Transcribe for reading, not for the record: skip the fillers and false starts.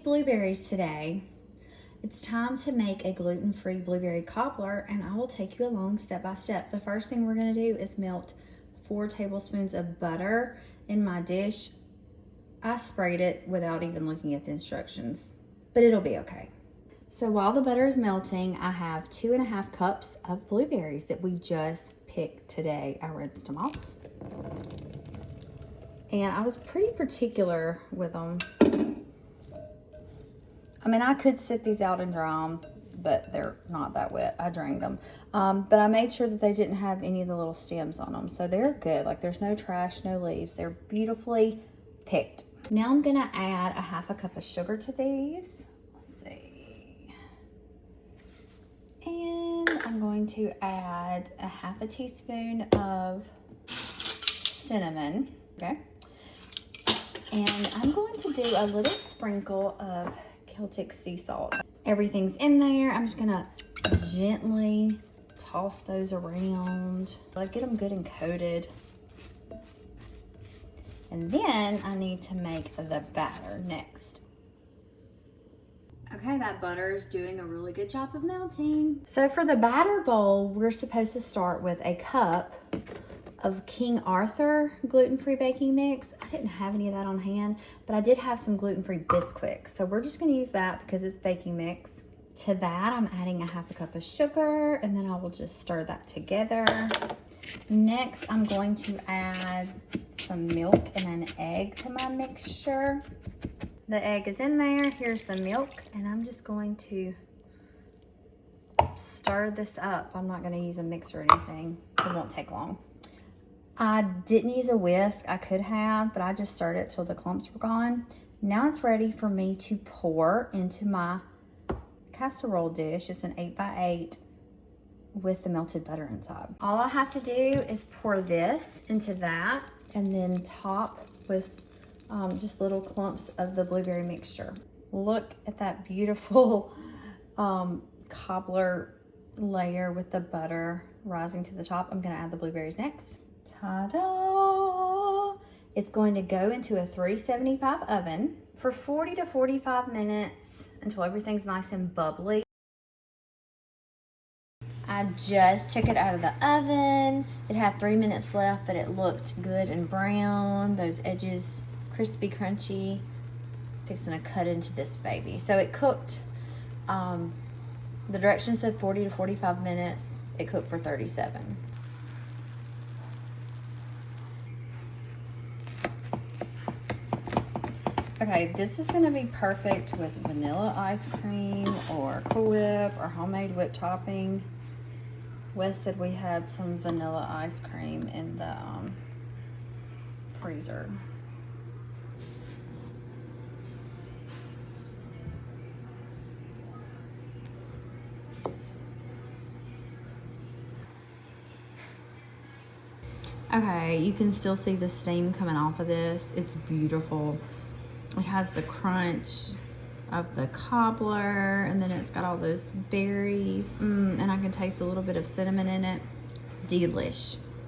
blueberries today. It's time to make a gluten-free blueberry cobbler, and I will take you along step by step. The first thing we're gonna do is melt 4 tablespoons of butter in my dish. I sprayed it without even looking at the instructions, but it'll be okay. So while the butter is melting, I have 2.5 cups of blueberries that we just picked today. I rinsed them off. And I was pretty particular with them. I mean, I could sit these out and dry them, but they're not that wet. I drained them. But I made sure that they didn't have any of the little stems on them. So they're good. Like, there's no trash, no leaves. They're beautifully picked. Now I'm gonna add 1/2 cup of sugar to these. Let's see. And I'm going to add 1/2 teaspoon of cinnamon, okay? And I'm going to do a little sprinkle of Celtic sea salt. Everything's in there. I'm just gonna gently toss those around. Like, get them good and coated. And then I need to make the batter next. Okay, that butter is doing a really good job of melting. So for the batter bowl, we're supposed to start with a cup of King Arthur gluten-free baking mix. I didn't have any of that on hand, but I did have some gluten-free Bisquick. So we're just gonna use that because it's baking mix. To that, I'm adding 1/2 cup of sugar, and then I will just stir that together. Next, I'm going to add some milk and an egg to my mixture. The egg is in there. Here's the milk, and I'm just going to stir this up. I'm not gonna use a mixer or anything. It won't take long. I didn't use a whisk. I could have, but I just stirred it till the clumps were gone. Now it's ready for me to pour into my casserole dish. It's an 8x8 with the melted butter inside. All I have to do is pour this into that and then top with just little clumps of the blueberry mixture. Look at that beautiful cobbler layer with the butter rising to the top. I'm gonna add the blueberries next. Ta-da! It's going to go into a 375 oven for 40 to 45 minutes until everything's nice and bubbly. I just took it out of the oven. It had 3 minutes left, but it looked good and brown. Those edges crispy, crunchy. Fixing to cut into this baby. So it cooked, the directions said 40 to 45 minutes. It cooked for 37. Okay, this is gonna be perfect with vanilla ice cream or Cool Whip or homemade whipped topping. Wes said we had some vanilla ice cream in the freezer. Okay, you can still see the steam coming off of this. It's beautiful. It has the crunch of the cobbler, and then it's got all those berries, and I can taste a little bit of cinnamon in it. Delish.